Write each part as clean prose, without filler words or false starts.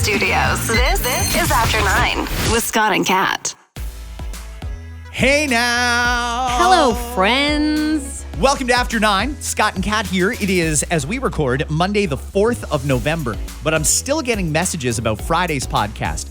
studios. This is After 9 with Scott and Kat. Hey now. Hello, friends. Welcome to After 9. Scott and Kat here. It is, as we record, Monday the 4th of November. But I'm still getting messages about Friday's podcast.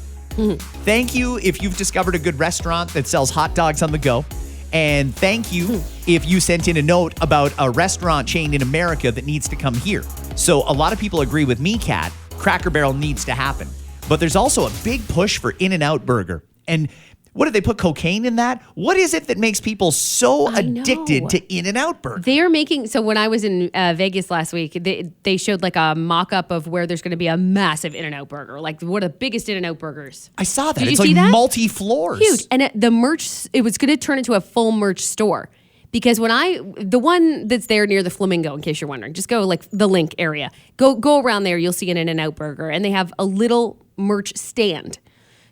Thank you if you've discovered a good restaurant that sells hot dogs on the go. And thank you if you sent in a note about a restaurant chain in America that needs to come here. So a lot of people agree with me, Kat. Cracker Barrel needs to happen. But there's also a big push for In-N-Out Burger. And what did they put cocaine in that? What is it that makes people so addicted to In-N-Out Burger? They are making, so when I was in Vegas last week, they showed like a mock-up of where there's going to be a massive In-N-Out Burger, like one of the biggest In-N-Out burgers. I saw that. Did It's you like see that? multi-floors. Huge. And the merch, it was going to turn into a full merch store. Because the one that's there near the Flamingo, in case you're wondering, just go like the Link area. Go around there, you'll see an In-N-Out Burger. And they have a little merch stand.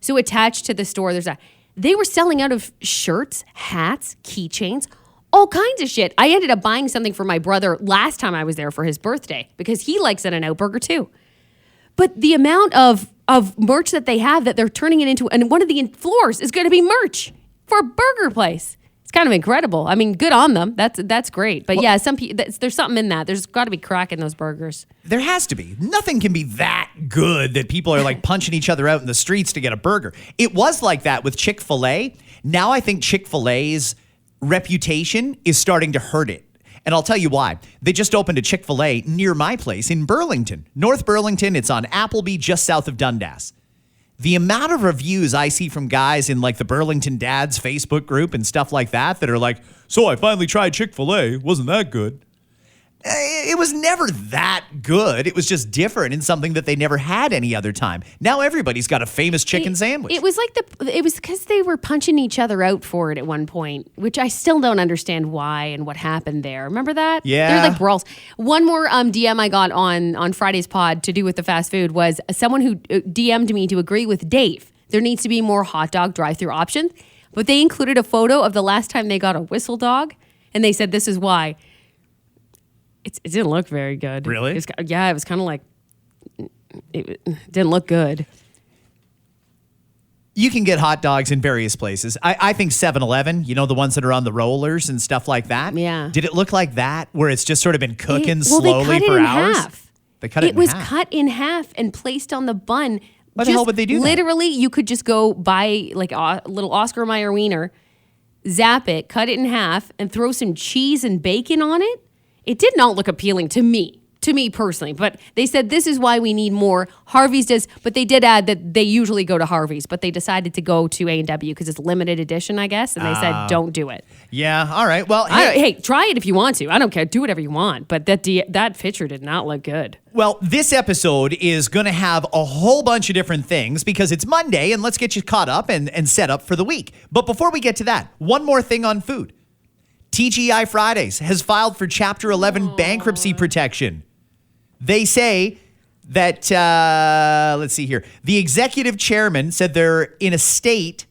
So attached to the store, they were selling out of shirts, hats, keychains, all kinds of shit. I ended up buying something for my brother last time I was there for his birthday because he likes In-N-Out Burger too. But the amount of merch that they have that they're turning it into, and one of the floors is going to be merch for a burger place. It's kind of incredible. I mean, good on them. That's great. But yeah, some people, there's something in that. There's got to be crack in those burgers. There has to be. Nothing can be that good that people are like punching each other out in the streets to get a burger. It was like that with Chick-fil-A. Now I think Chick-fil-A's reputation is starting to hurt it. And I'll tell you why. They just opened a Chick-fil-A near my place in Burlington. North Burlington. It's on Appleby, just south of Dundas. The amount of reviews I see from guys in like the Burlington Dads Facebook group and stuff like that are like, so I finally tried Chick-fil-A. Wasn't that good? It was never that good. It was just different and something that they never had any other time. Now everybody's got a famous chicken sandwich. It was because they were punching each other out for it at one point, which I still don't understand why and what happened there. Remember that? Yeah. There were like brawls. One more DM I got on Friday's pod to do with the fast food was someone who DM'd me to agree with Dave. There needs to be more hot dog drive-through options, but they included a photo of the last time they got a whistle dog, and they said this is why. It didn't look very good. Really? It was kind of like, it didn't look good. You can get hot dogs in various places. I think 7-Eleven, you know, the ones that are on the rollers and stuff like that. Yeah. Did it look like that, where it's just sort of been cooking They slowly cut it for in hours? half. They cut it in half. It was cut in half and placed on the bun. Why the hell would they do that? Literally, you could just go buy like a little Oscar Mayer wiener, zap it, cut it in half, and throw some cheese and bacon on it. It did not look appealing to me personally, but they said this is why we need more. Harvey's does, but they did add that they usually go to Harvey's, but they decided to go to A&W because it's limited edition, I guess, and they said don't do it. Yeah, all right. Well, Hey, try it if you want to. I don't care. Do whatever you want, but that picture did not look good. Well, this episode is going to have a whole bunch of different things because it's Monday, and let's get you caught up and set up for the week. But before we get to that, one more thing on food. TGI Fridays has filed for Chapter 11 bankruptcy protection. They say that, let's see here, the executive chairman said they're in a state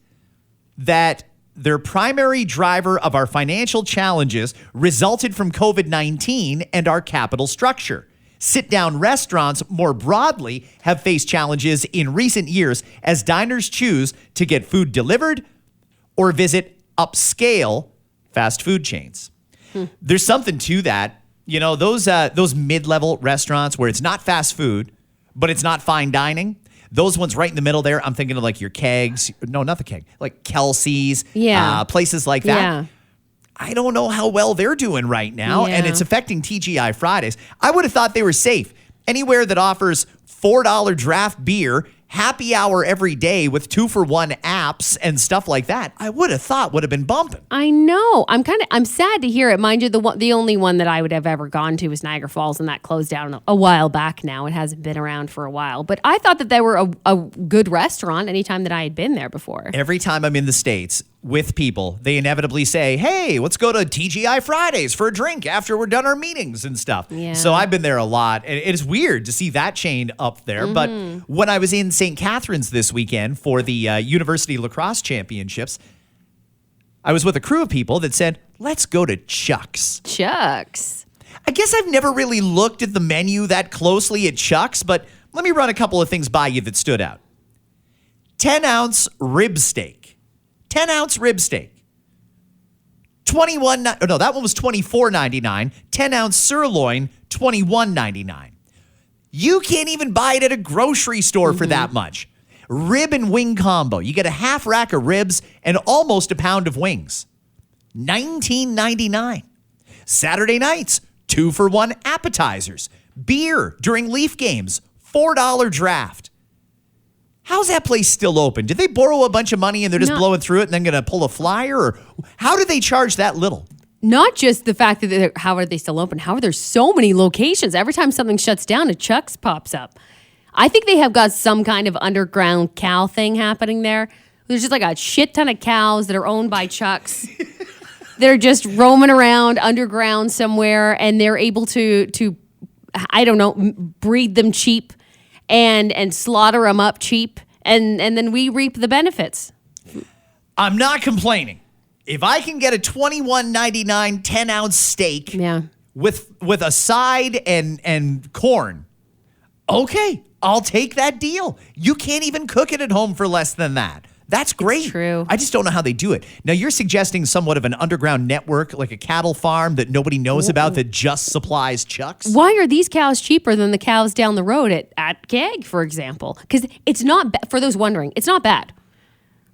that their primary driver of our financial challenges resulted from COVID-19 and our capital structure. Sit-down restaurants more broadly have faced challenges in recent years as diners choose to get food delivered or visit upscale fast food chains. There's something to that. You know, those mid-level restaurants where it's not fast food, but it's not fine dining. Those ones right in the middle there, I'm thinking of like your Kegs. No, not the Keg. Like Kelsey's. Yeah. Places like that. Yeah. I don't know how well they're doing right now, and it's affecting TGI Fridays. I would have thought they were safe. Anywhere that offers $4 draft beer, happy hour every day with 2-for-1 apps and stuff like that, I would have thought would have been bumping. I know. I'm sad to hear it. Mind you, the only one that I would have ever gone to was Niagara Falls, and that closed down a while back now. It hasn't been around for a while. But I thought that they were a good restaurant anytime that I had been there before. Every time I'm in the States with people, they inevitably say, hey, let's go to TGI Fridays for a drink after we're done our meetings and stuff. Yeah. So I've been there a lot. And it's weird to see that chain up there. But when I was in St. Catharines this weekend for the University Lacrosse Championships, I was with a crew of people that said, let's go to Chuck's. Chuck's. I guess I've never really looked at the menu that closely at Chuck's, but Let me run a couple of things by you that stood out. 10-ounce rib steak. 10-ounce rib steak. That one was $24.99. 10-ounce sirloin, $21.99. You can't even buy it at a grocery store for that much. Rib and wing combo. You get a half rack of ribs and almost a pound of wings. $19.99. Saturday nights, 2-for-1 appetizers. Beer during Leaf games, $4 draft. How's that place still open? Did they borrow a bunch of money and they're just blowing through it and then going to pull a flyer? Or how do they charge that little? Not just the fact that how are they still open? How are there so many locations? Every time something shuts down, a Chuck's pops up. I think they have got some kind of underground cow thing happening there. There's just like a shit ton of cows that are owned by Chuck's. They're just roaming around underground somewhere, and they're able to I don't know, breed them cheap and slaughter them up cheap, and then we reap the benefits. I'm not complaining. If I can get a $21.99 10-ounce steak with a side and corn, okay, I'll take that deal. You can't even cook it at home for less than that. That's great. It's true. I just don't know how they do it. Now, you're suggesting somewhat of an underground network, like a cattle farm that nobody knows about that just supplies Chucks? Why are these cows cheaper than the cows down the road at Gag, for example? Because it's not, for those wondering, it's not bad.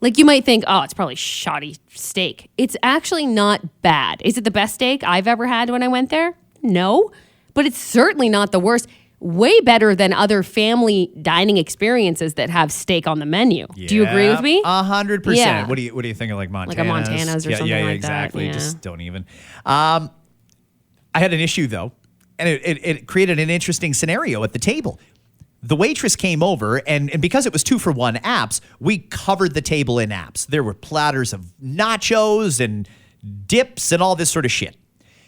Like, you might think, oh, it's probably shoddy steak. It's actually not bad. Is it the best steak I've ever had when I went there? No. But it's certainly not the worst. Way better than other family dining experiences that have steak on the menu. Yeah, do you agree with me? 100%. Yeah. What do you think of like Montana's? Like a Montana's or something like that. Exactly. Yeah. Just don't even. I had an issue though, and it created an interesting scenario at the table. The waitress came over, and because it was 2-for-1 apps, we covered the table in apps. There were platters of nachos and dips and all this sort of shit.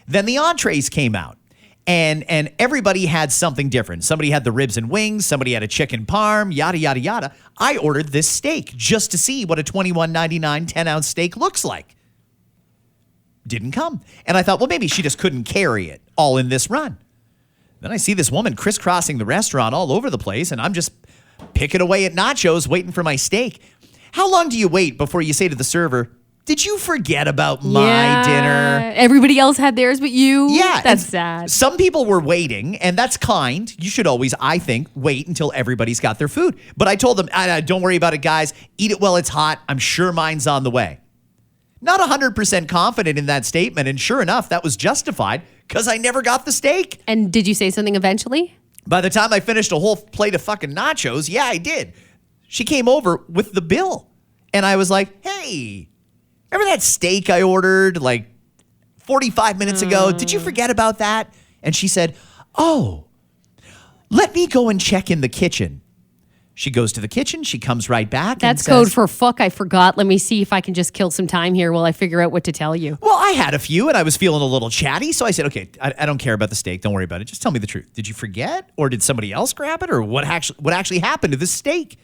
Then the entrees came out. And everybody had something different. Somebody had the ribs and wings. Somebody had a chicken parm, yada, yada, yada. I ordered this steak just to see what a $21.99 10-ounce steak looks like. Didn't come. And I thought, well, maybe she just couldn't carry it all in this run. Then I see this woman crisscrossing the restaurant all over the place, and I'm just picking away at nachos, waiting for my steak. How long do you wait before you say to the server, did you forget about my dinner? Everybody else had theirs but you? Yeah. That's sad. Some people were waiting, and that's kind. You should always, I think, wait until everybody's got their food. But I told them, don't worry about it, guys. Eat it while it's hot. I'm sure mine's on the way. Not 100% confident in that statement, and sure enough, that was justified because I never got the steak. And did you say something eventually? By the time I finished a whole plate of fucking nachos, yeah, I did. She came over with the bill, and I was like, hey, remember that steak I ordered like 45 minutes ago? Did you forget about that? And she said, oh, let me go and check in the kitchen. She goes to the kitchen. She comes right back. That's and says, code for fuck, I forgot. Let me see if I can just kill some time here while I figure out what to tell you. Well, I had a few and I was feeling a little chatty. So I said, okay, I don't care about the steak. Don't worry about it. Just tell me the truth. Did you forget? Or did somebody else grab it? Or what actually happened to this steak?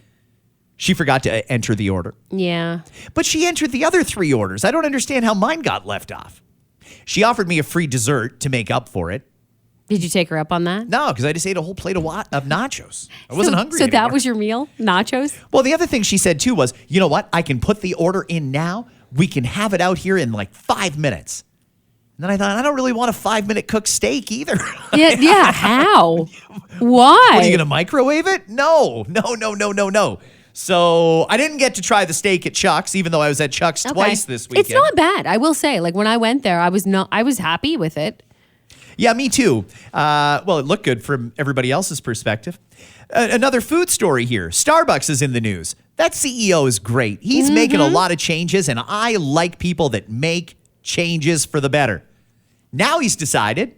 She forgot to enter the order. Yeah. But she entered the other 3 orders. I don't understand how mine got left off. She offered me a free dessert to make up for it. Did you take her up on that? No, because I just ate a whole plate of nachos. I wasn't hungry So anymore. that was your meal? Nachos? Well, the other thing she said, too, was, you know what? I can put the order in now. We can have it out here in like 5 minutes. And then I thought, I don't really want a 5-minute cooked steak either. Yeah. How? Why? What, are you going to microwave it? No. So I didn't get to try the steak at Chuck's, even though I was at Chuck's twice this weekend. It's not bad. I will say, like when I went there, I was happy with it. Yeah, me too. Well, it looked good from everybody else's perspective. Another food story here. Starbucks is in the news. That CEO is great. He's making a lot of changes, and I like people that make changes for the better. Now he's decided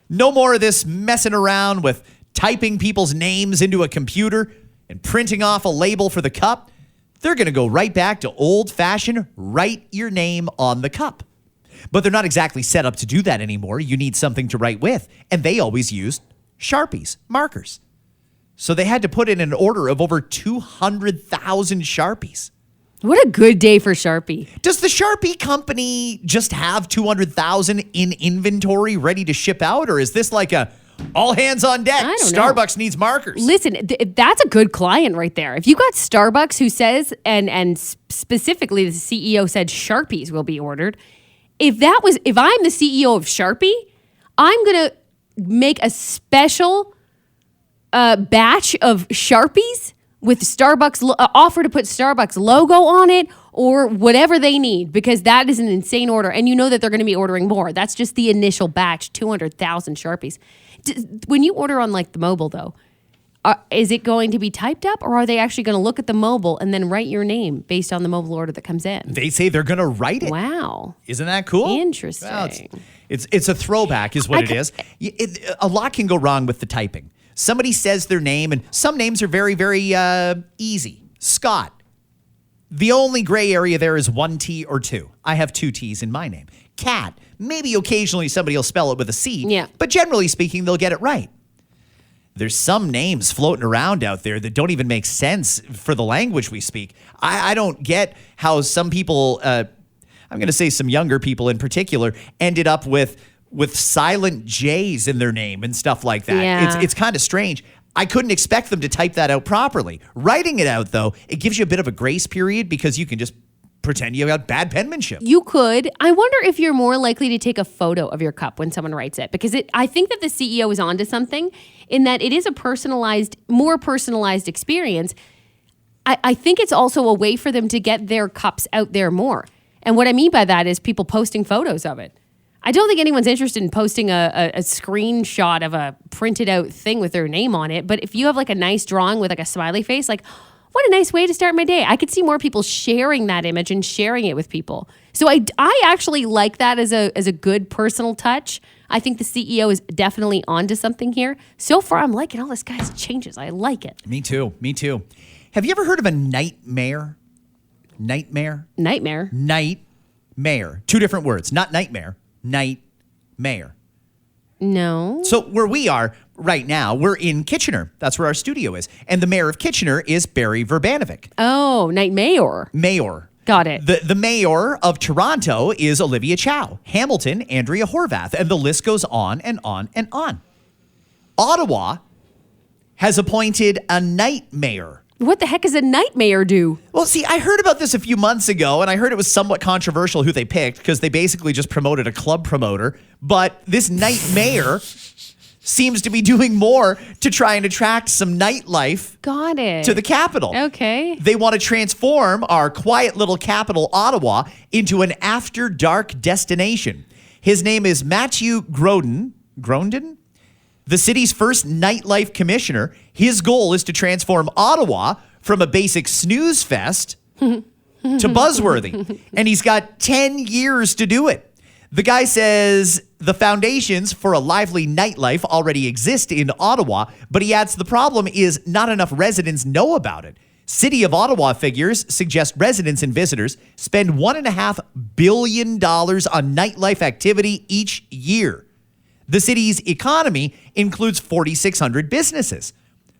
no more of this messing around with typing people's names into a computer and printing off a label for the cup. They're going to go right back to old-fashioned write your name on the cup. But they're not exactly set up to do that anymore. You need something to write with. And they always used Sharpies, markers. So they had to put in an order of over 200,000 Sharpies. What a good day for Sharpie. Does the Sharpie company just have 200,000 in inventory ready to ship out? Or is this like a All hands on deck. I don't know. Starbucks needs markers. Listen, that's a good client right there. If you got Starbucks who says, and specifically the CEO said Sharpies will be ordered. If I'm the CEO of Sharpie, I'm going to make a special batch of Sharpies with Starbucks, offer to put Starbucks logo on it or whatever they need, because that is an insane order. And you know that they're going to be ordering more. That's just the initial batch, 200,000 Sharpies. When you order on like the mobile though, is it going to be typed up, or are they actually going to look at the mobile and then write your name based on the mobile order that comes in? They say they're going to write it. Wow. Isn't that cool? Interesting. Well, it's a throwback is what it is. A lot can go wrong with the typing. Somebody says their name, and some names are very, very easy. Scott. The only gray area there is one T or two. I have two T's in my name. Cat. Maybe occasionally somebody will spell it with a C. Yeah. But generally speaking, they'll get it right. There's some names floating around out there that don't even make sense for the language we speak. I don't get how some people, I'm going to say some younger people in particular, ended up with silent J's in their name and stuff like that. Yeah. It's kind of strange. I couldn't expect them to type that out properly. Writing it out, though, it gives you a bit of a grace period because you can just pretend you got bad penmanship. You could. I wonder if you're more likely to take a photo of your cup when someone writes it, because I think that the CEO is onto something in that it is a more personalized experience. I think it's also a way for them to get their cups out there more. And what I mean by that is people posting photos of it. I don't think anyone's interested in posting a screenshot of a printed out thing with their name on it. But if you have like a nice drawing with like a smiley face, like, what a nice way to start my day. I could see more people sharing that image and sharing it with people. So I actually like that as a good personal touch. I think the CEO is definitely onto something here. So far, I'm liking all this guy's changes. I like it. Me too. Have you ever heard of a nightmare? Nightmare? Nightmare? Nightmare. Two different words. Not nightmare. Nightmare. No. So where we are right now, we're in Kitchener. That's where our studio is. And the mayor of Kitchener is Barry Verbanovic. Oh, Nightmayor. Mayor. Got it. The mayor of Toronto is Olivia Chow. Hamilton, Andrea Horvath. And the list goes on and on and on. Ottawa has appointed a night mayor. What the heck does a nightmare do? Well, see, I heard about this a few months ago, and I heard it was somewhat controversial who they picked because they basically just promoted a club promoter. But this night mayor seems to be doing more to try and attract some nightlife Got it. to the capital. Okay. They want to transform our quiet little capital, Ottawa, into an after-dark destination. His name is Matthew Grondin, the city's first nightlife commissioner. His goal is to transform Ottawa from a basic snooze fest to buzzworthy. And he's got 10 years to do it. The guy says the foundations for a lively nightlife already exist in Ottawa, but he adds the problem is not enough residents know about it. City of Ottawa figures suggest residents and visitors spend $1.5 billion on nightlife activity each year. The city's economy includes 4,600 businesses.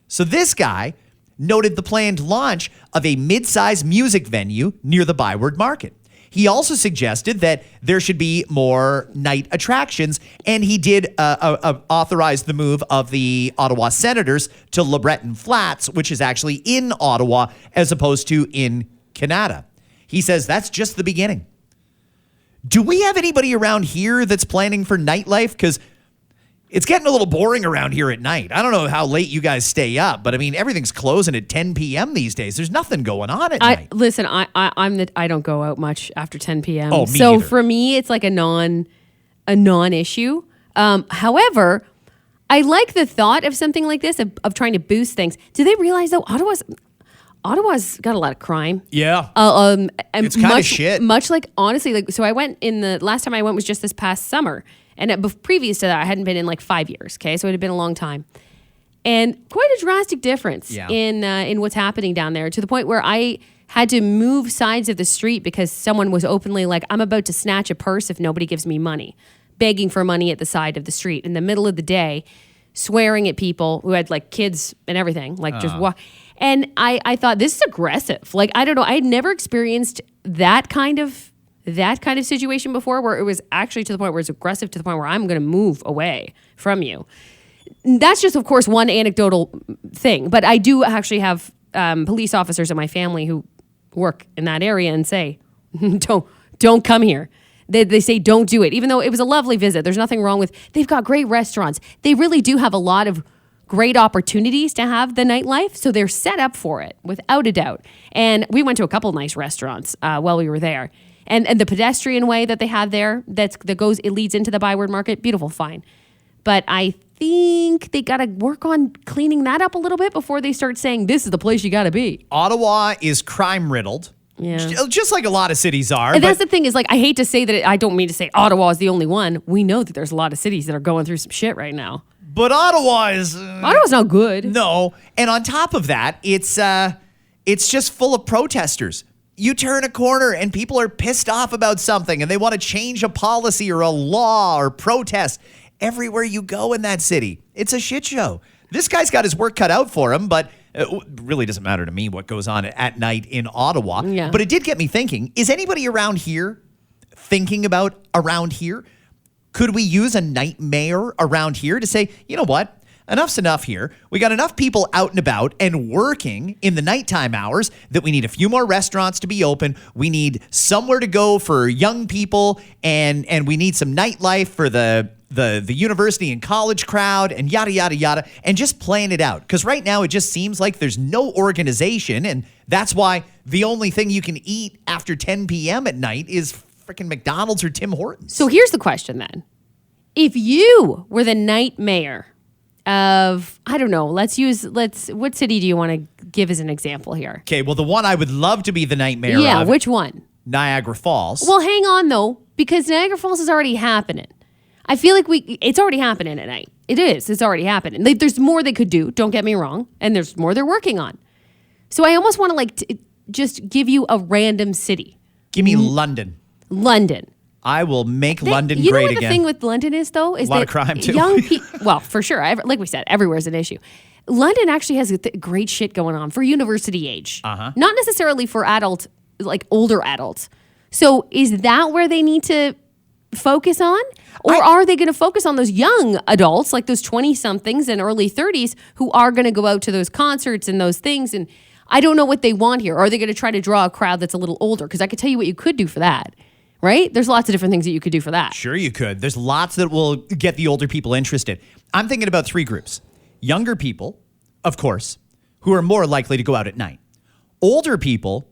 So this guy noted the planned launch of a mid-sized music venue near the Byward Market. He also suggested that there should be more night attractions, and he did authorize the move of the Ottawa Senators to Le Breton Flats, which is actually in Ottawa as opposed to in Canada. He says that's just the beginning. Do we have anybody around here that's planning for nightlife? Because it's getting a little boring around here at night. I don't know how late you guys stay up, but I mean, everything's closing at 10 p.m. these days. There's nothing going on at night. Listen, I don't go out much after 10 p.m. Oh, me so either. For me, it's like a non-issue. However, I like the thought of something like this of trying to boost things. Do they realize though Ottawa's got a lot of crime? Yeah. And It's kinda shit. Much like, honestly, like, so I went last time I went was just this past summer. And previous to that, I hadn't been in like 5 years. Okay. So it had been a long time. And quite a drastic difference in what's happening down there, to the point where I had to move sides of the street because someone was openly like, I'm about to snatch a purse if nobody gives me money, begging for money at the side of the street in the middle of the day, swearing at people who had like kids and everything, like just walk. And I thought, this is aggressive. Like, I don't know. I had never experienced that kind of situation before, where it was actually to the point where it's aggressive to the point where I'm going to move away from you. That's just, of course, one anecdotal thing. But I do actually have police officers in my family who work in that area and say, don't come here. They say don't do it, even though it was a lovely visit. There's nothing wrong with. They've got great restaurants. They really do have a lot of great opportunities to have the nightlife, so they're set up for it without a doubt. And we went to a couple nice restaurants while we were there, and the pedestrian way that they had there it leads into the Byward Market. Beautiful, fine, but I think they got to work on cleaning that up a little bit before they start saying this is the place you got to be. Ottawa is crime riddled. Yeah. Just like a lot of cities are. And that's the thing is, like, I hate to say that I don't mean to say Ottawa is the only one. We know that there's a lot of cities that are going through some shit right now. But Ottawa is... Ottawa's not good. No. And on top of that, it's just full of protesters. You turn a corner and people are pissed off about something and they want to change a policy or a law or protest. Everywhere you go in that city, it's a shit show. This guy's got his work cut out for him, but it really doesn't matter to me what goes on at night in Ottawa. Yeah. But it did get me thinking, is anybody around here thinking about around here? Could we use a night mayor around here to say, you know what? Enough's enough here. We got enough people out and about and working in the nighttime hours that we need a few more restaurants to be open. We need somewhere to go for young people, and we need some nightlife for the university and college crowd and yada, yada, yada, and just playing it out. Because right now it just seems like there's no organization, and that's why the only thing you can eat after 10 p.m. at night is freaking McDonald's or Tim Hortons. So here's the question then. If you were the night mayor of, I don't know, what city do you want to give as an example here? Okay, well, the one I would love to be the night mayor Yeah, of, which one? Niagara Falls. Well, hang on though, because Niagara Falls is already happening. I feel like it's already happening at night. It is. It's already happening. There's more they could do, don't get me wrong, and there's more they're working on. So I almost want to just give you a random city. Give me London. London. I will make London you great know what again. The thing with London is, though, is a lot that of crime too. Young people, well, for sure. Like we said, everywhere is an issue. London actually has great shit going on for university age. Not necessarily for older adults. So is that where they need to focus on? Or are they going to focus on those young adults, like those 20-somethings and early 30s, who are going to go out to those concerts and those things? And I don't know what they want here. Are they going to try to draw a crowd that's a little older? Because I could tell you what you could do for that. Right? There's lots of different things that you could do for that. Sure you could. There's lots that will get the older people interested. I'm thinking about three groups. Younger people, of course, who are more likely to go out at night. Older people,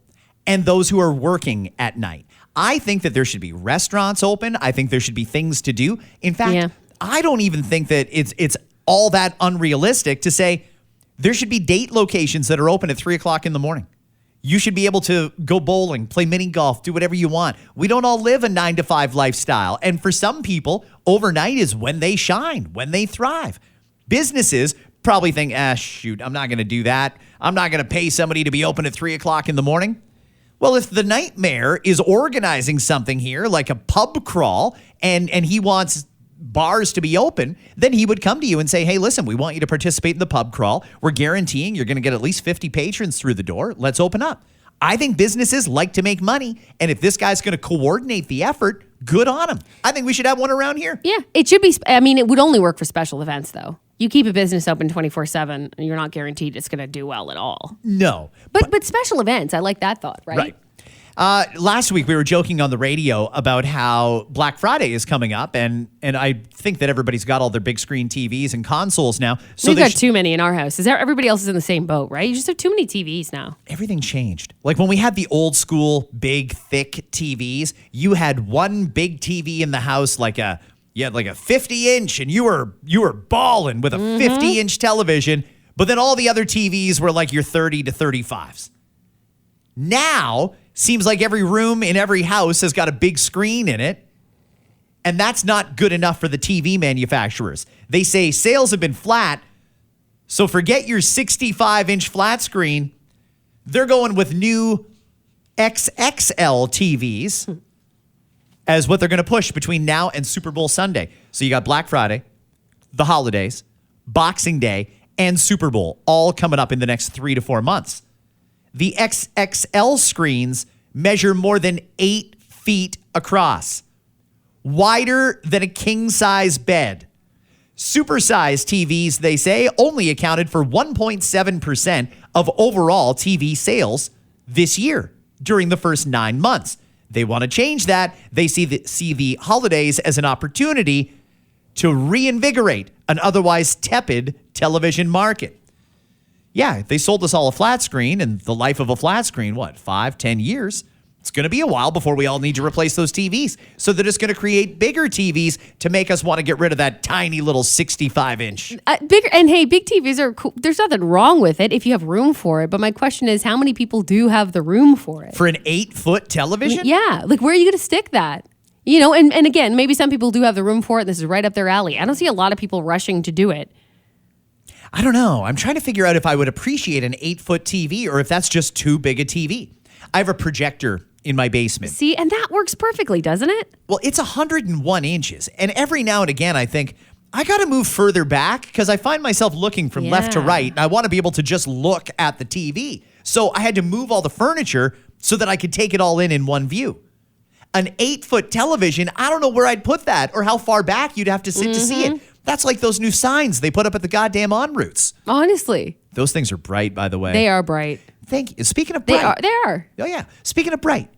and those who are working at night. I think that there should be restaurants open. I think there should be things to do. In fact, I don't even think that it's all that unrealistic to say there should be date locations that are open at 3 o'clock in the morning. You should be able to go bowling, play mini golf, do whatever you want. We don't all live a 9-to-5 lifestyle. And for some people, overnight is when they shine, when they thrive. Businesses probably think, shoot, I'm not going to do that. I'm not going to pay somebody to be open at 3 o'clock in the morning. Well, if the night mayor is organizing something here, like a pub crawl, and he wants bars to be open, then he would come to you and say, hey, listen, we want you to participate in the pub crawl. We're guaranteeing you're going to get at least 50 patrons through the door. Let's open up. I think businesses like to make money. And if this guy's going to coordinate the effort, good on him. I think we should have one around here. Yeah, it should be. I mean, it would only work for special events, though. You keep a business open 24/7, and you're not guaranteed it's going to do well at all. No. But special events, I like that thought, right? Right. Last week, we were joking on the radio about how Black Friday is coming up, and I think that everybody's got all their big screen TVs and consoles now. So we've got too many in our house. Everybody else is in the same boat, right? You just have too many TVs now. Everything changed. Like when we had the old school, big, thick TVs, you had one big TV in the house, like a 50-inch, and you were balling with a 50-inch television, but then all the other TVs were like your 30 to 35s. Now, seems like every room in every house has got a big screen in it, and that's not good enough for the TV manufacturers. They say sales have been flat, so forget your 65-inch flat screen. They're going with new XXL TVs as what they're going to push between now and Super Bowl Sunday. So you got Black Friday, the holidays, Boxing Day, and Super Bowl all coming up in the next 3 to 4 months. The XXL screens measure more than 8 feet across, wider than a king-size bed, Supersized TVs, they say, only accounted for 1.7% of overall TV sales this year during the first 9 months. They want to change that. They see the holidays as an opportunity to reinvigorate an otherwise tepid television market. Yeah, they sold us all a flat screen, and the life of a flat screen, 5-10 years? It's going to be a while before we all need to replace those TVs. So they're just going to create bigger TVs to make us want to get rid of that tiny little 65-inch. Bigger, and hey, big TVs are cool. There's nothing wrong with it if you have room for it. But my question is, how many people do have the room for it? For an 8-foot television? Yeah. Like, where are you going to stick that? You know, and again, maybe some people do have the room for it. This is right up their alley. I don't see a lot of people rushing to do it. I don't know. I'm trying to figure out if I would appreciate an 8-foot TV or if that's just too big a TV. I have a projector in my basement. See, and that works perfectly, doesn't it? Well, it's 101 inches. And every now and again, I think, I got to move further back because I find myself looking from left to right. And I want to be able to just look at the TV. So I had to move all the furniture so that I could take it all in one view. An 8-foot television, I don't know where I'd put that or how far back you'd have to sit to see it. That's like those new signs they put up at the goddamn en routes. Honestly. Those things are bright, by the way. They are bright. Thank you. Speaking of bright. They are. Oh, yeah. Speaking of bright,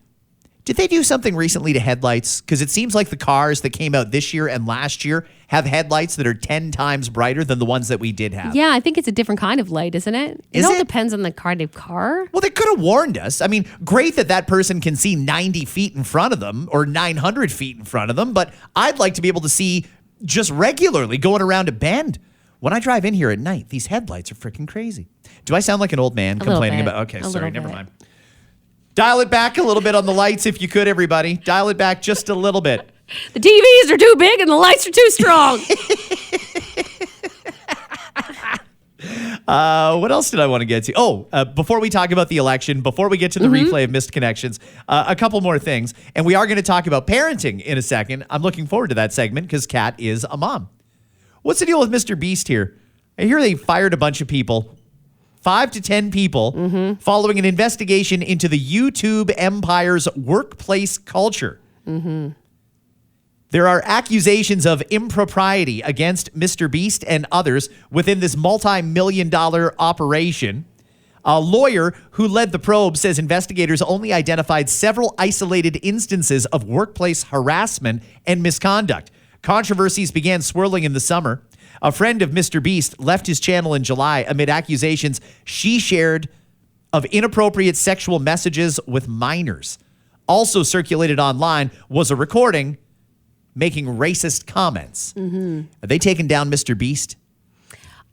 did they do something recently to headlights? Because it seems like the cars that came out this year and last year have headlights that are 10 times brighter than the ones that we did have. Yeah, I think it's a different kind of light, isn't it? Is it all it? depends on the kind of car. Well, they could have warned us. I mean, great that person can see 90 feet in front of them or 900 feet in front of them, but I'd like to be able to see just regularly going around a bend. When I drive in here at night, these headlights are freaking crazy. Do I sound like an old man complaining about? Okay, sorry, never mind. Dial it back a little bit on the lights if you could, everybody. Dial it back just a little bit. The TVs are too big and the lights are too strong. What else did I want to get to? Before we talk about the election, before we get to the replay of missed connections, a couple more things. And we are going to talk about parenting in a second. I'm looking forward to that segment because Kat is a mom. What's the deal with Mr. Beast here? I hear they fired a bunch of people. 5 to 10 people following an investigation into the YouTube empire's workplace culture. There are accusations of impropriety against Mr. Beast and others within this multi-million-dollar operation. A lawyer who led the probe says investigators only identified several isolated instances of workplace harassment and misconduct. Controversies began swirling in the summer. A friend of Mr. Beast left his channel in July amid accusations she shared of inappropriate sexual messages with minors. Also circulated online was a recording making racist comments. Are they taking down Mr. Beast?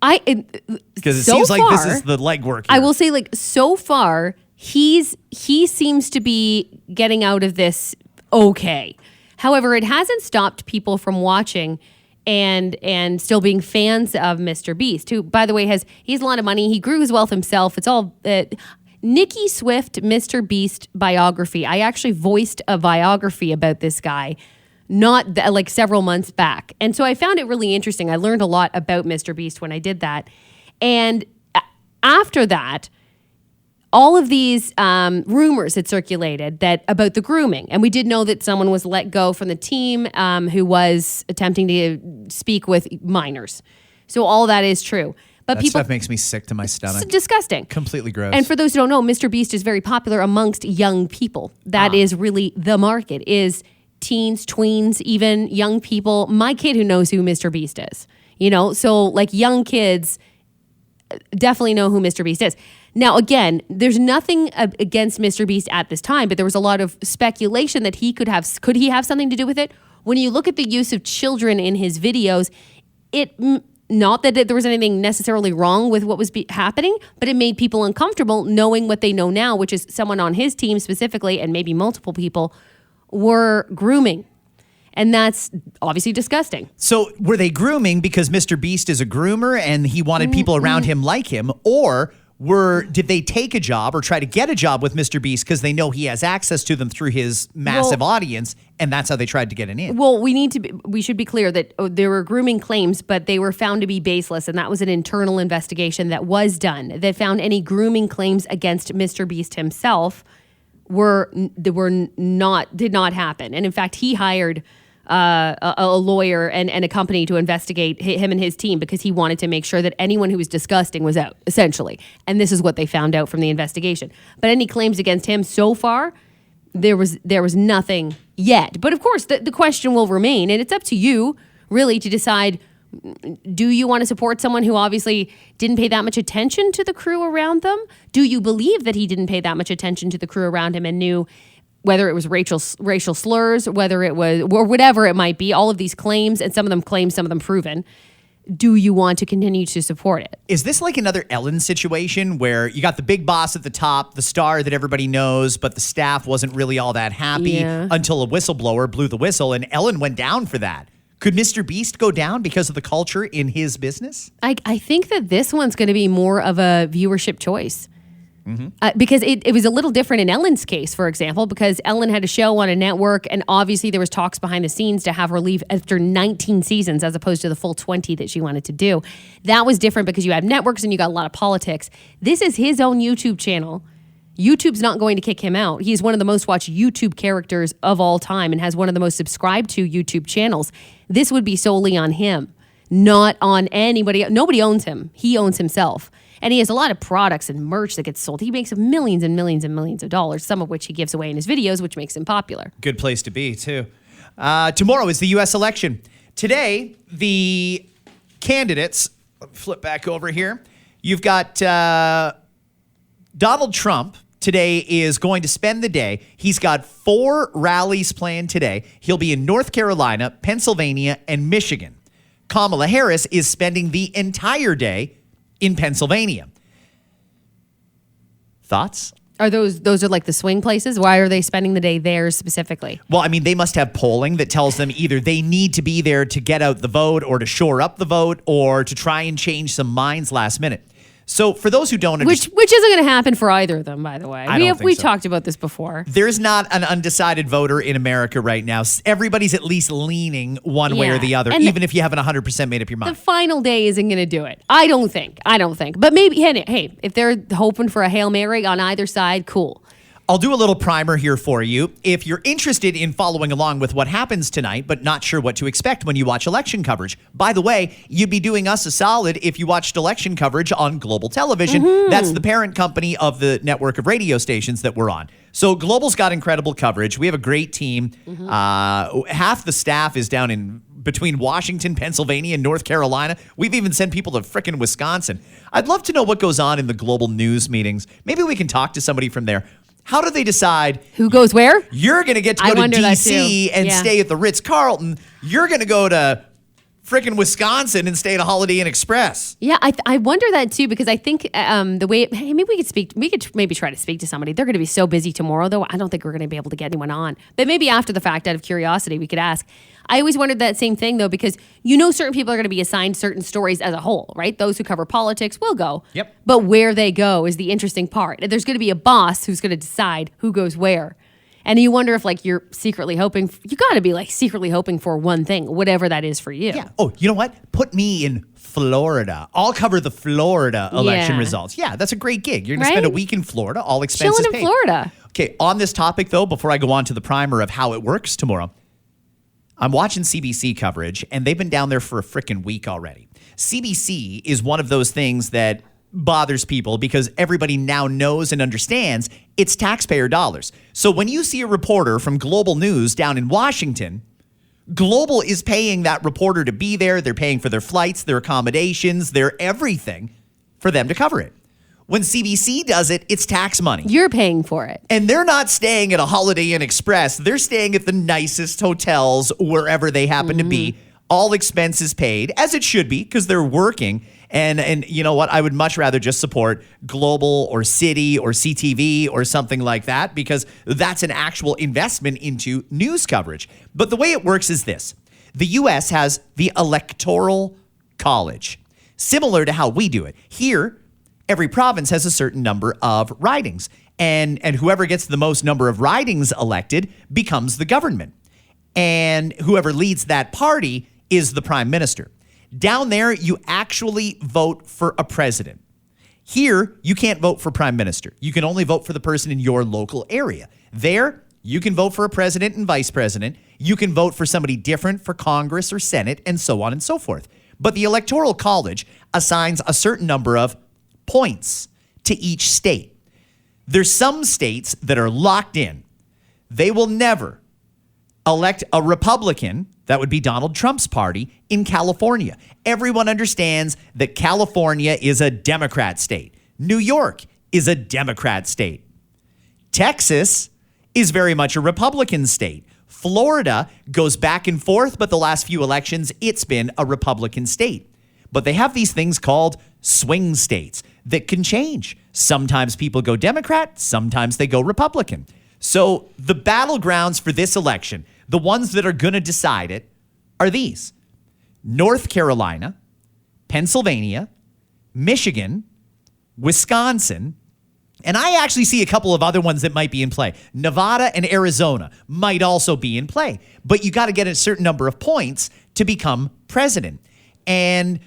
Because it seems like this is the legwork here. I will say, so far, he seems to be getting out of this okay. However, it hasn't stopped people from watching and still being fans of Mr. Beast, who, by the way, he has a lot of money. He grew his wealth himself. It's all Nicki Swift, Mr. Beast biography. I actually voiced a biography about this guy several months back. And so I found it really interesting. I learned a lot about Mr. Beast when I did that. And after that, all of these rumors had circulated about the grooming. And we did know that someone was let go from the team who was attempting to speak with minors. So all that is true. But that stuff makes me sick to my stomach. It's disgusting. Completely gross. And for those who don't know, Mr. Beast is very popular amongst young people. That is really the market, is teens, tweens, even young people. My kid who knows who Mr. Beast is. So young kids definitely know who Mr. Beast is. Now, again, there's nothing against Mr. Beast at this time, but there was a lot of speculation that could he have something to do with it? When you look at the use of children in his videos, not that there was anything necessarily wrong with what was happening, but it made people uncomfortable knowing what they know now, which is someone on his team specifically, and maybe multiple people, were grooming. And that's obviously disgusting. So were they grooming because Mr. Beast is a groomer and he wanted people around him like him? Or did they take a job or try to get a job with Mr. Beast because they know he has access to them through his massive audience, and that's how they tried to get it in? Well, we should be clear that there were grooming claims, but they were found to be baseless, and that was an internal investigation that was done that found any grooming claims against Mr. Beast himself did not happen. And in fact, he hired a lawyer and a company to investigate him and his team because he wanted to make sure that anyone who was disgusting was out, essentially. And this is what they found out from the investigation. But any claims against him so far, there was nothing yet. But of course, the question will remain, and it's up to you, really, to decide, do you want to support someone who obviously didn't pay that much attention to the crew around them? Do you believe that he didn't pay that much attention to the crew around him and knew whether it was racial slurs, whether it was, or whatever it might be, all of these claims, and some of them claimed, some of them proven. Do you want to continue to support it? Is this like another Ellen situation where you got the big boss at the top, the star that everybody knows, but the staff wasn't really all that happy until a whistleblower blew the whistle and Ellen went down for that? Could Mr. Beast go down because of the culture in his business? I think that this one's going to be more of a viewership choice. Because it was a little different in Ellen's case, for example, because Ellen had a show on a network, and obviously there was talks behind the scenes to have her leave after 19 seasons as opposed to the full 20 that she wanted to do. That was different because you had networks and you got a lot of politics. This is his own YouTube channel. YouTube's not going to kick him out. He's one of the most watched YouTube characters of all time and has one of the most subscribed to YouTube channels. This would be solely on him, not on anybody. Nobody owns him. He owns himself. And he has a lot of products and merch that gets sold. He makes millions and millions and millions of dollars, some of which he gives away in his videos, which makes him popular. Good place to be, too. Tomorrow is the U.S. election. Today, the candidates, flip back over here. You've got Donald Trump today is going to spend the day. He's got 4 rallies planned today. He'll be in North Carolina, Pennsylvania, and Michigan. Kamala Harris is spending the entire day in Pennsylvania. Thoughts? Are those are like the swing places? Why are they spending the day there specifically? Well, I mean, they must have polling that tells them either they need to be there to get out the vote or to shore up the vote or to try and change some minds last minute. So for those who don't understand... Which isn't going to happen for either of them, by the way. We talked about this before. There's not an undecided voter in America right now. Everybody's at least leaning one way or the other, even if you haven't 100% made up your mind. The final day isn't going to do it. I don't think. But maybe, hey, if they're hoping for a Hail Mary on either side, cool. I'll do a little primer here for you. If you're interested in following along with what happens tonight, but not sure what to expect when you watch election coverage. By the way, you'd be doing us a solid if you watched election coverage on Global Television. That's the parent company of the network of radio stations that we're on. So Global's got incredible coverage. We have a great team. Half the staff is down in between Washington, Pennsylvania, and North Carolina. We've even sent people to frickin' Wisconsin. I'd love to know what goes on in the Global news meetings. Maybe we can talk to somebody from there. How do they decide who goes where? You're going to get to go to D.C. and stay at the Ritz-Carlton. You're going to go to frickin' Wisconsin and stay at a Holiday Inn Express. Yeah, I wonder that too, because I think the way maybe we could maybe try to speak to somebody. They're going to be so busy tomorrow, though. I don't think we're going to be able to get anyone on. But maybe after the fact, out of curiosity, we could ask. I always wondered that same thing, though, because certain people are going to be assigned certain stories as a whole, right? Those who cover politics will go. Yep. But where they go is the interesting part. There's going to be a boss who's going to decide who goes where. And you wonder if, like, you're secretly hoping, you got to be, like, secretly hoping for one thing, whatever that is for you. Yeah. Oh, you know what? Put me in Florida. I'll cover the Florida election results. Yeah, that's a great gig. You're going to spend a week in Florida, all expenses chilling paid. in Florida. Okay, on this topic, though, before I go on to the primer of how it works tomorrow, I'm watching CBC coverage, and they've been down there for a frickin' week already. CBC is one of those things that bothers people because everybody now knows and understands it's taxpayer dollars. So when you see a reporter from Global News down in Washington, Global is paying that reporter to be there. They're paying for their flights, their accommodations, their everything for them to cover it. When CBC does it, it's tax money. You're paying for it. And they're not staying at a Holiday Inn Express. They're staying at the nicest hotels wherever they happen to be. All expenses paid, as it should be, because they're working. And you know what? I would much rather just support Global or City or CTV or something like that, because that's an actual investment into news coverage. But the way it works is this. The U.S. has the Electoral College, similar to how we do it. Here, every province has a certain number of ridings, and whoever gets the most number of ridings elected becomes the government. And whoever leads that party is the prime minister. Down there, you actually vote for a president. Here, you can't vote for prime minister. You can only vote for the person in your local area. There, You can vote for a president and vice president. You can vote for somebody different for Congress or Senate, and so on and so forth. But the Electoral College assigns a certain number of points to each state. There's some states that are locked in. They will never elect a Republican, that would be Donald Trump's party, in California. Everyone understands that California is a Democrat state. New York is a Democrat state. Texas is very much a Republican state. Florida goes back and forth, but the last few elections, it's been a Republican state. But they have these things called swing states that can change. Sometimes people go Democrat, sometimes they go Republican. So the battlegrounds for this election, the ones that are going to decide it, are these: North Carolina, Pennsylvania, Michigan, Wisconsin, and I actually see a couple of other ones that might be in play. Nevada and Arizona might also be in play. But you got to get a certain number of points to become president. And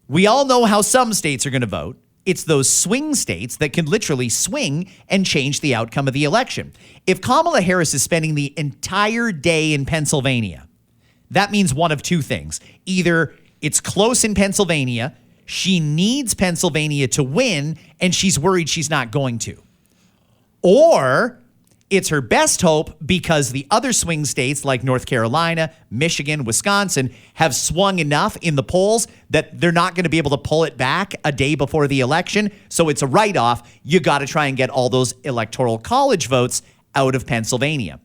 we all know how some states are going to vote. It's those swing states that can literally swing and change the outcome of the election. If Kamala Harris is spending the entire day in Pennsylvania, that means one of two things. Either it's close in Pennsylvania, she needs Pennsylvania to win, and she's worried she's not going to. Or it's her best hope because the other swing states like North Carolina, Michigan, Wisconsin have swung enough in the polls that they're not going to be able to pull it back a day before the election. So it's a write-off. You got to try and get all those electoral college votes out of Pennsylvania.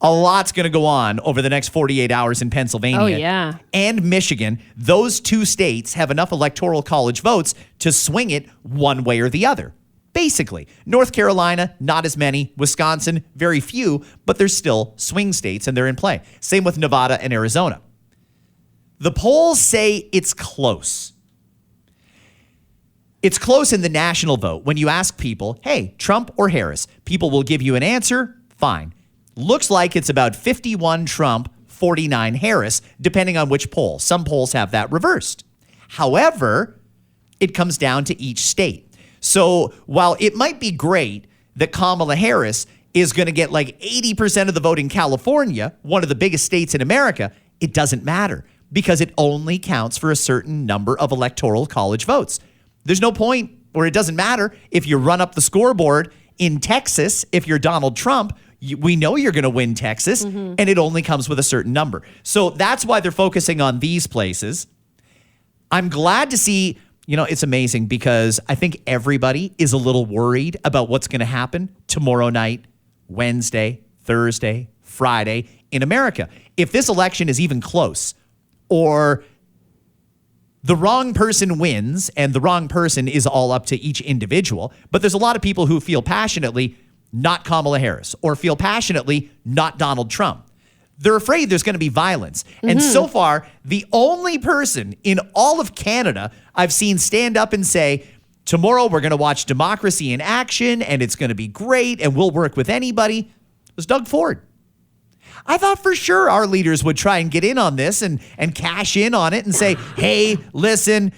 A lot's going to go on over the next 48 hours in Pennsylvania. Oh, yeah. And Michigan. Those two states have enough electoral college votes to swing it one way or the other. Basically, North Carolina, not as many. Wisconsin, very few, but there's still swing states and they're in play. Same with Nevada and Arizona. The polls say it's close. It's close in the national vote. When you ask people, hey, Trump or Harris, people will give you an answer, fine. Looks like it's about 51 Trump, 49 Harris, depending on which poll. Some polls have that reversed. However, it comes down to each state. So while it might be great that Kamala Harris is going to get like 80% of the vote in California, one of the biggest states in America, it doesn't matter because it only counts for a certain number of electoral college votes. There's no point, or it doesn't matter if you run up the scoreboard in Texas, if you're Donald Trump. We know you're going to win Texas, and it only comes with a certain number. So that's why they're focusing on these places. I'm glad to see, it's amazing because I think everybody is a little worried about what's going to happen tomorrow night, Wednesday, Thursday, Friday in America. If this election is even close or the wrong person wins, and the wrong person is all up to each individual, but there's a lot of people who feel passionately not Kamala Harris, or feel passionately not Donald Trump. They're afraid there's going to be violence. And so far, the only person in all of Canada I've seen stand up and say, tomorrow we're going to watch democracy in action and it's going to be great and we'll work with anybody, was Doug Ford. I thought for sure our leaders would try and get in on this and cash in on it and say, hey, listen,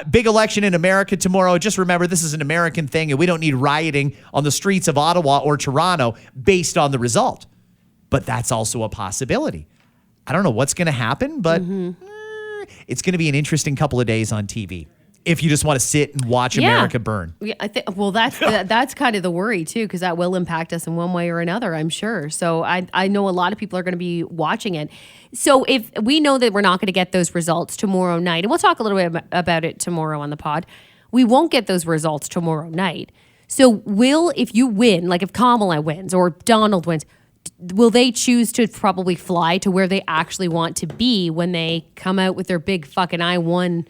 big election in America tomorrow. Just remember, this is an American thing and we don't need rioting on the streets of Ottawa or Toronto based on the result. But that's also a possibility. I don't know what's going to happen, but it's going to be an interesting couple of days on TV. If you just want to sit and watch America burn. Yeah, I think. Well, that's kind of the worry too, because that will impact us in one way or another, I'm sure. So I know a lot of people are going to be watching it. So if we know that we're not going to get those results tomorrow night, and we'll talk a little bit about it tomorrow on the pod, we won't get those results tomorrow night. So if you win, like if Kamala wins or Donald wins, will they choose to probably fly to where they actually want to be when they come out with their big fucking I won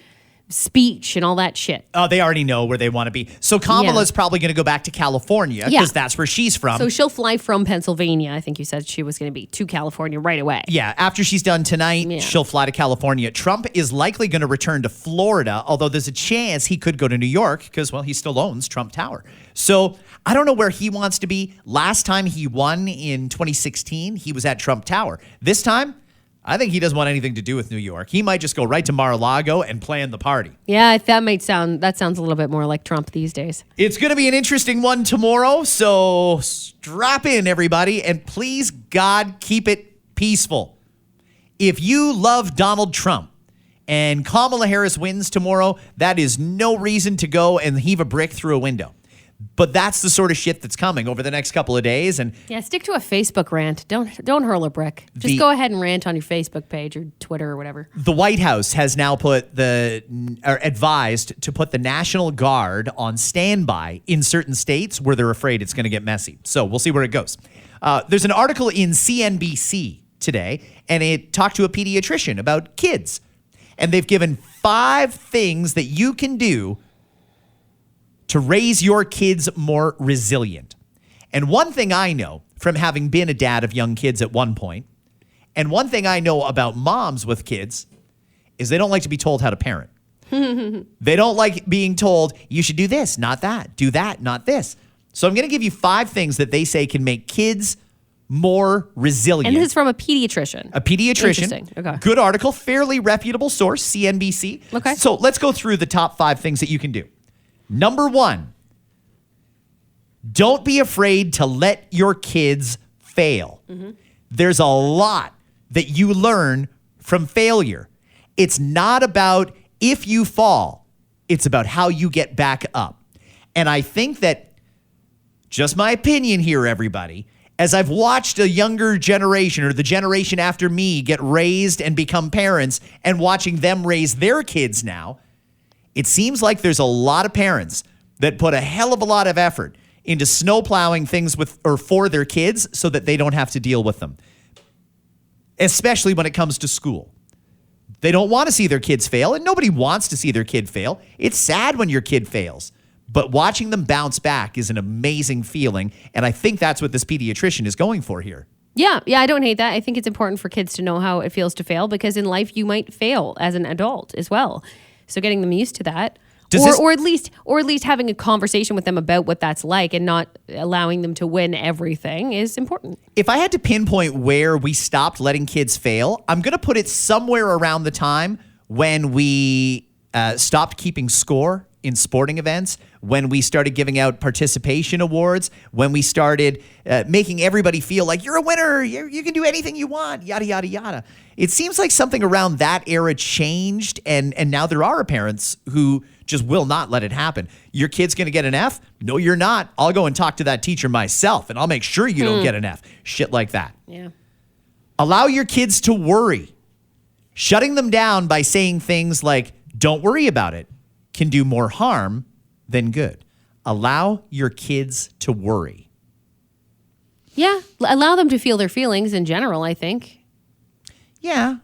speech and all that shit? Oh, they already know where they want to be. So Kamala's probably going to go back to California because that's where she's from. So she'll fly from Pennsylvania. I think you said she was going to be to California right away. Yeah, after she's done tonight, she'll fly to California. Trump is likely going to return to Florida, although there's a chance he could go to New York because, well, he still owns Trump Tower. So I don't know where he wants to be. Last time he won in 2016, he was at Trump Tower. This time, I think he doesn't want anything to do with New York. He might just go right to Mar-a-Lago and plan the party. Yeah, that sounds a little bit more like Trump these days. It's going to be an interesting one tomorrow, so strap in, everybody, and please, God, keep it peaceful. If you love Donald Trump and Kamala Harris wins tomorrow, that is no reason to go and heave a brick through a window. But that's the sort of shit that's coming over the next couple of days. And yeah, stick to a Facebook rant. Don't hurl a brick. Just go ahead and rant on your Facebook page or Twitter or whatever. The White House has now advised to put the National Guard on standby in certain states where they're afraid it's going to get messy. So we'll see where it goes. There's an article in CNBC today, and it talked to a pediatrician about kids. And they've given 5 things that you can do to raise your kids more resilient. And one thing I know from having been a dad of young kids at one point, and one thing I know about moms with kids, is they don't like to be told how to parent. They don't like being told, you should do this, not that. Do that, not this. So I'm going to give you 5 things that they say can make kids more resilient. And this is from a pediatrician. A pediatrician. Interesting. Okay. Good article, fairly reputable source, CNBC. Okay. So let's go through the top 5 things that you can do. Number 1, don't be afraid to let your kids fail. Mm-hmm. There's a lot that you learn from failure. It's not about if you fall. It's about how you get back up. And I think that, just my opinion here, everybody, as I've watched a younger generation or the generation after me get raised and become parents and watching them raise their kids now, it seems like there's a lot of parents that put a hell of a lot of effort into snow plowing things with or for their kids so that they don't have to deal with them, especially when it comes to school. They don't want to see their kids fail, and nobody wants to see their kid fail. It's sad when your kid fails, but watching them bounce back is an amazing feeling, and I think that's what this pediatrician is going for here. Yeah, I don't hate that. I think it's important for kids to know how it feels to fail, because in life you might fail as an adult as well. So getting them used to that, or at least having a conversation with them about what that's like, and not allowing them to win everything is important. If I had to pinpoint where we stopped letting kids fail, I'm going to put it somewhere around the time when we stopped keeping score in sporting events, when we started giving out participation awards, when we started making everybody feel like you're a winner, you can do anything you want, yada, yada, yada. It seems like something around that era changed, and now there are parents who just will not let it happen. Your kid's going to get an F? No, you're not. I'll go and talk to that teacher myself, and I'll make sure you don't get an F. Shit like that. Yeah. Allow your kids to worry. Shutting them down by saying things like, don't worry about it, can do more harm than good. Allow your kids to worry. Yeah, allow them to feel their feelings in general, I think. Yeah.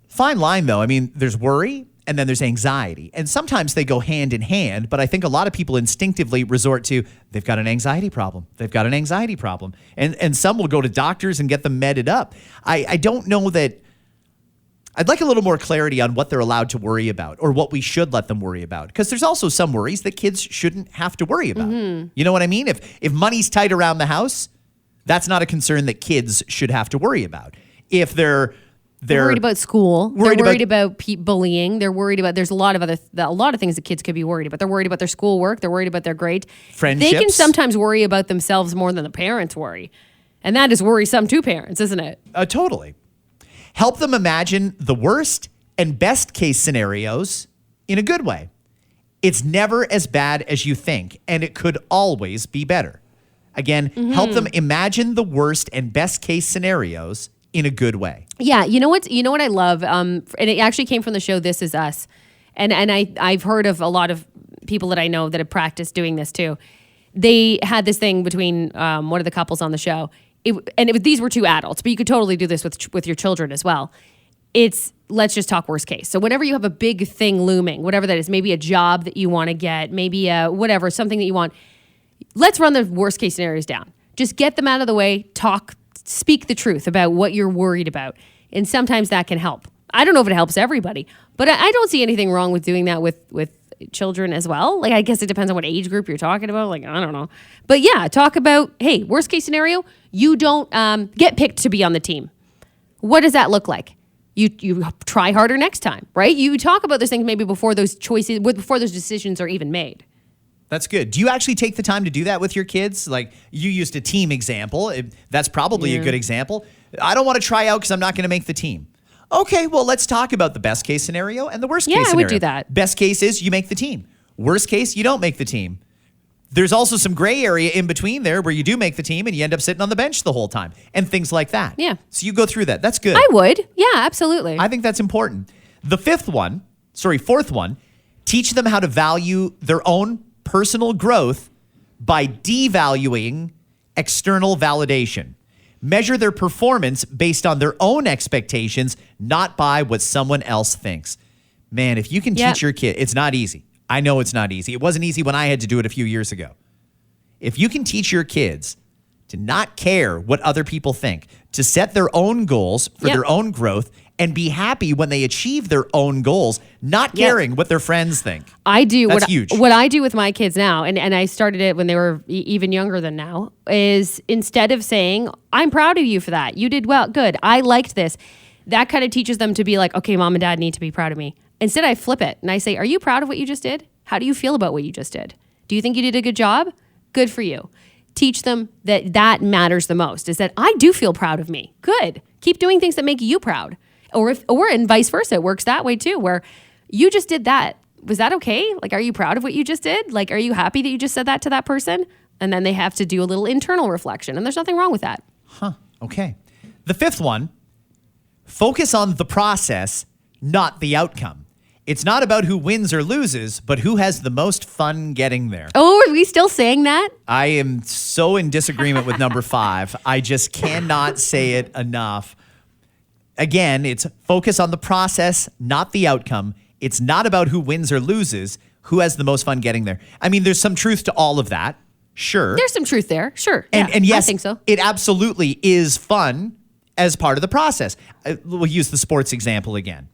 Fine line, though. I mean, there's worry and then there's anxiety. And sometimes they go hand in hand, but I think a lot of people instinctively resort to, they've got an anxiety problem. They've got an anxiety problem. And some will go to doctors and get them medded up. I don't know that. I'd like a little more clarity on what they're allowed to worry about, or what we should let them worry about. Because there's also some worries that kids shouldn't have to worry about. Mm-hmm. You know what I mean? If money's tight around the house, that's not a concern that kids should have to worry about. If they're worried about school, they're worried about bullying, they're worried about, there's a lot of things that kids could be worried about. They're worried about their schoolwork, they're worried about their grades. Friendships. They can sometimes worry about themselves more than the parents worry. And that is worrisome to parents, isn't it? Totally. Help them imagine the worst and best case scenarios in a good way. It's never as bad as you think, and it could always be better. Again, help them imagine the worst and best case scenarios in a good way. Yeah, you know what I love, and it actually came from the show This Is Us, and I've heard of a lot of people that I know that have practiced doing this too. They had this thing between one of the couples on the show. These were 2 adults, but you could totally do this with your children as well. It's, let's just talk worst case. So whenever you have a big thing looming, whatever that is, maybe a job that you want to get, maybe whatever, something that you want, let's run the worst case scenarios down. Just get them out of the way, speak the truth about what you're worried about. And sometimes that can help. I don't know if it helps everybody, but I don't see anything wrong with doing that with children as well. Like, I guess it depends on what age group you're talking about. Like, I don't know. But yeah, talk about, hey, worst case scenario, you don't get picked to be on the team. What does that look like? You try harder next time, right? You talk about those things maybe before those decisions are even made. That's good. Do you actually take the time to do that with your kids? Like, you used a team example. That's probably a good example. I don't want to try out because I'm not going to make the team. Okay, well, let's talk about the best case scenario and the worst case scenario. Yeah, I would do that. Best case is you make the team. Worst case, you don't make the team. There's also some gray area in between there where you do make the team and you end up sitting on the bench the whole time and things like that. Yeah. So you go through that. That's good. I would. Yeah, absolutely. I think that's important. The fourth one, teach them how to value their own personal growth by devaluing external validation. Measure their performance based on their own expectations, not by what someone else thinks. Man, if you can teach your kid, it's not easy. I know it's not easy. It wasn't easy when I had to do it a few years ago. If you can teach your kids to not care what other people think, to set their own goals for their own growth, and be happy when they achieve their own goals, not caring what their friends think. I do. That's huge. What I do with my kids now, and I started it when they were even younger than now, is instead of saying, I'm proud of you for that. You did well. Good. I liked this. That kind of teaches them to be like, okay, mom and dad need to be proud of me. Instead, I flip it and I say, are you proud of what you just did? How do you feel about what you just did? Do you think you did a good job? Good for you. Teach them that matters the most, is that I do feel proud of me. Good. Keep doing things that make you proud. Or and vice versa. It works that way too, where you just did that. Was that okay? Like, are you proud of what you just did? Like, are you happy that you just said that to that person? And then they have to do a little internal reflection. And there's nothing wrong with that. Okay. The fifth one, focus on the process, not the outcome. It's not about who wins or loses, but who has the most fun getting there. Oh, are we still saying that? I am so in disagreement with number 5. I just cannot say it enough. Again, it's focus on the process, not the outcome. It's not about who wins or loses, who has the most fun getting there. I mean, there's some truth to all of that. Sure. There's some truth there. Sure. And yes, I think so. It absolutely is fun as part of the process. We'll use the sports example again.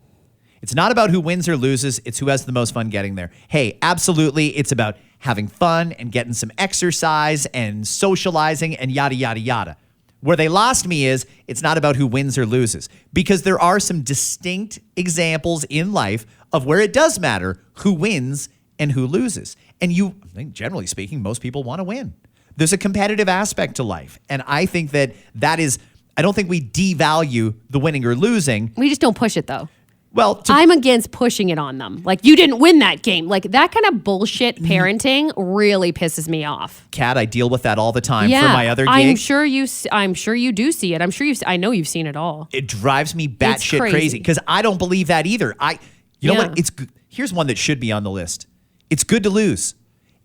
It's not about who wins or loses. It's who has the most fun getting there. Hey, absolutely. It's about having fun and getting some exercise and socializing and yada, yada, yada. Where they lost me is it's not about who wins or loses, because there are some distinct examples in life of where it does matter who wins and who loses. And I think generally speaking, most people want to win. There's a competitive aspect to life. And I think that is, I don't think we devalue the winning or losing. We just don't push it though. Well, I'm against pushing it on them. Like, you didn't win that game. Like, that kind of bullshit parenting really pisses me off. Kat, I deal with that all the time for my other gigs. I'm sure you do see it. I know you've seen it all. It drives me batshit crazy because I don't believe that either. You know what? Here's one that should be on the list. It's good to lose.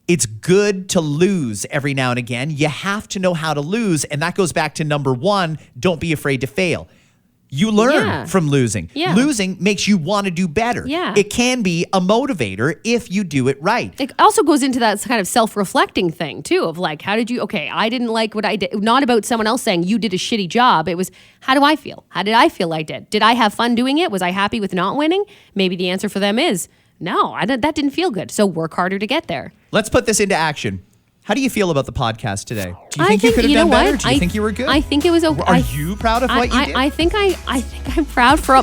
It's good to lose every now and again. You have to know how to lose, and that goes back to number 1. Don't be afraid to fail. You learn from losing. Yeah. Losing makes you want to do better. Yeah. It can be a motivator if you do it right. It also goes into that kind of self-reflecting thing too, of like, I didn't like what I did. Not about someone else saying you did a shitty job. It was, how do I feel? How did I feel I did? Did I have fun doing it? Was I happy with not winning? Maybe the answer for them is, no, that didn't feel good. So work harder to get there. Let's put this into action. How do you feel about the podcast today? Do you think you could have done better? Do you think you were good? I think it was okay. Are you proud of what you did? I think I'm proud for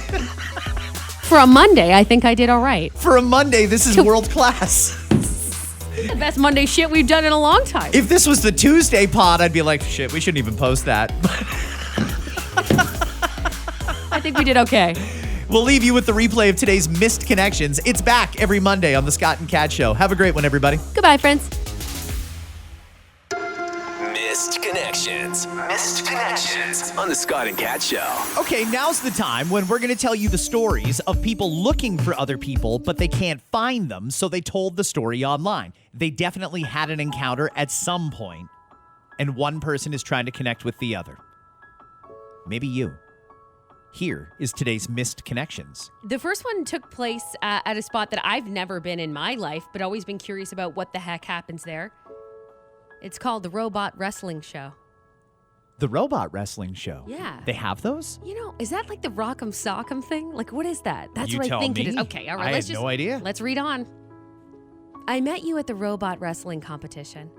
a Monday. I think I did all right. For a Monday, this is world class. The best Monday shit we've done in a long time. If this was the Tuesday pod, I'd be like, shit, we shouldn't even post that. I think we did okay. We'll leave you with the replay of today's Missed Connections. It's back every Monday on the Scott and Kat Show. Have a great one, everybody. Goodbye, friends. Missed Connections. Missed Connections on the Scott and Kat Show. Okay, now's the time when we're going to tell you the stories of people looking for other people, but they can't find them, so they told the story online. They definitely had an encounter at some point, and one person is trying to connect with the other. Maybe you. Here is today's Missed Connections. The first one took place at a spot that I've never been in my life, but always been curious about what the heck happens there. It's called the Robot Wrestling Show. The Robot Wrestling Show? Yeah. They have those? You know, is that like the Rock'em Sock'em thing? Like, what is that? That's You what I tell think me. it is. Okay, all right. I had no idea. Let's read on. I met you at the robot wrestling competition.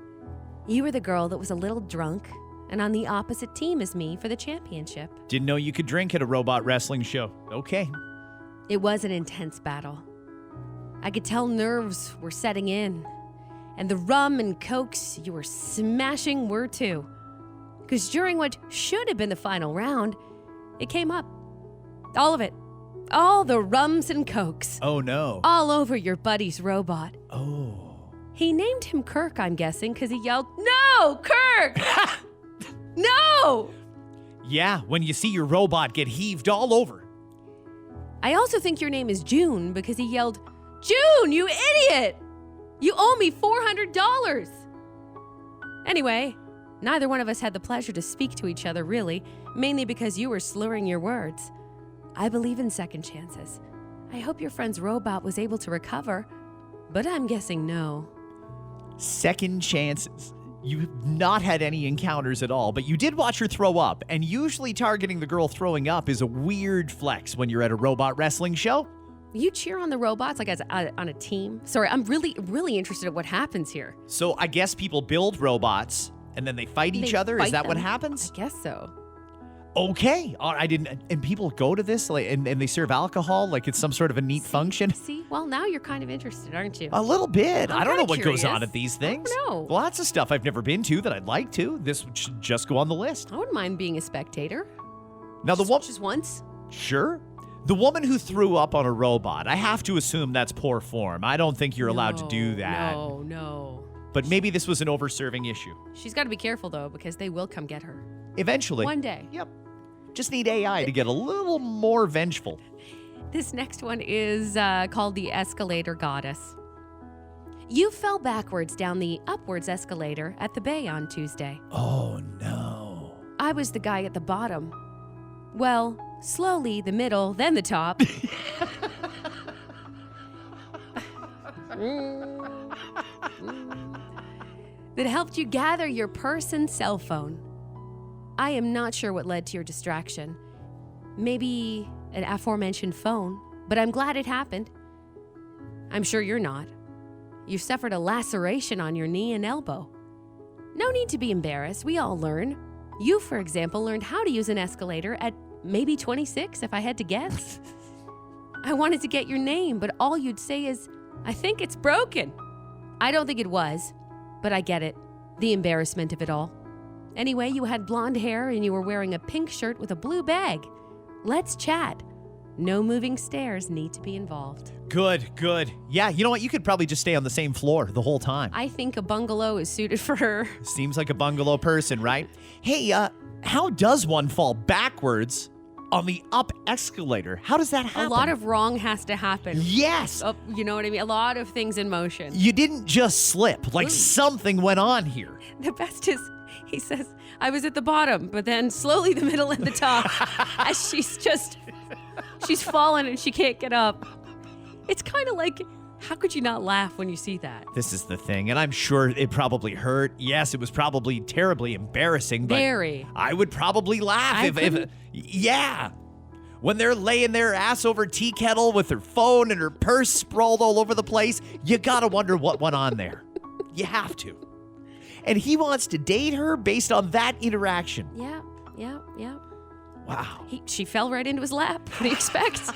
You were the girl that was a little drunk, and on the opposite team as me for the championship. Didn't know you could drink at a robot wrestling show. Okay. It was an intense battle. I could tell nerves were setting in, and the rum and cokes you were smashing were too. Because during what should have been the final round, it came up. All of it. All the rums and cokes. Oh, no. All over your buddy's robot. Oh. He named him Kirk, I'm guessing, because he yelled, "No, Kirk! No!" Yeah, when you see your robot get heaved all over. I also think your name is June because he yelled, "June, you idiot! You owe me $400. Anyway, neither one of us had the pleasure to speak to each other, really, mainly because you were slurring your words. I believe in second chances. I hope your friend's robot was able to recover, but I'm guessing no. Second chances. You've not had any encounters at all, but you did watch her throw up, and usually targeting the girl throwing up is a weird flex when you're at a robot wrestling show. You cheer on the robots like as on a team? Sorry, I'm really interested in what happens here. So I guess people build robots, and then they fight each other? Is that what happens? I guess so. Okay. I didn't. And people go to this, like, and they serve alcohol like it's some sort of a neat function? See? Well, now you're kind of interested, aren't you? A little bit. I'm I don't know kinda what goes curious. on at these things. I don't know. Lots of stuff I've never been to that I'd like to. This should just go on the list. I wouldn't mind being a spectator. Now, the woman. Just once. Sure. The woman who threw up on a robot, I have to assume that's poor form. I don't think you're allowed to do that. No. But maybe this was an over-serving issue. She's got to be careful, though, because they will come get her. Eventually. One day. Yep. Just need AI to get a little more vengeful. This next one is called the Escalator Goddess. You fell backwards down the upwards escalator at the Bay on Tuesday. Oh, no. I was the guy at the bottom. Well, slowly the middle, then the top. That helped you gather your purse and cell phone. I am not sure what led to your distraction. Maybe an aforementioned phone, but I'm glad it happened. I'm sure you're not. You suffered a laceration on your knee and elbow. No need to be embarrassed. We all learn. You, for example, learned how to use an escalator at maybe 26, if I had to guess. I wanted to get your name, but all you'd say is, "I think it's broken." I don't think it was, but I get it. The embarrassment of it all. Anyway, you had blonde hair and you were wearing a pink shirt with a blue bag. Let's chat. No moving stairs need to be involved. Good. Yeah, you know what? You could probably just stay on the same floor the whole time. I think a bungalow is suited for her. Seems like a bungalow person, right? Hey, how does one fall backwards on the up escalator? How does that happen? A lot of wrong has to happen. Yes. You know what I mean? A lot of things in motion. You didn't just slip. Like something went on here. The best is, he says, I was at the bottom, but then slowly the middle and the top. As she's fallen and she can't get up. It's kind of like, how could you not laugh when you see that? This is the thing, and I'm sure it probably hurt. Yes, it was probably terribly embarrassing, but Very. I would probably laugh if yeah. When they're laying their ass over tea kettle with their phone and her purse sprawled all over the place, you gotta wonder what went on there. You have to. And he wants to date her based on that interaction. Yeah. Wow. She fell right into his lap. What do you expect?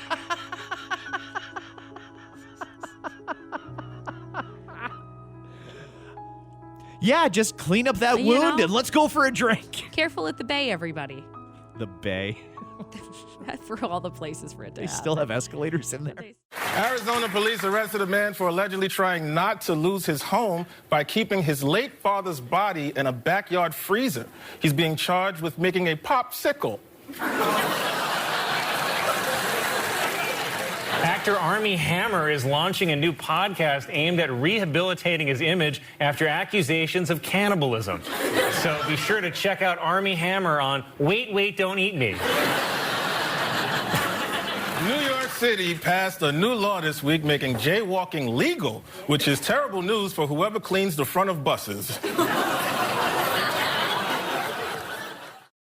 Yeah, just clean up that wound and let's go for a drink. Careful at the Bay, everybody. The Bay. For all the places for it to They happen. still have escalators in there. Arizona police arrested a man for allegedly trying not to lose his home by keeping his late father's body in a backyard freezer. He's being charged with making a popsicle. Actor Armie Hammer is launching a new podcast aimed at rehabilitating his image after accusations of cannibalism. So be sure to check out Armie Hammer on Wait, Don't Eat Me. New York City passed a new law this week making jaywalking legal, which is terrible news for whoever cleans the front of buses.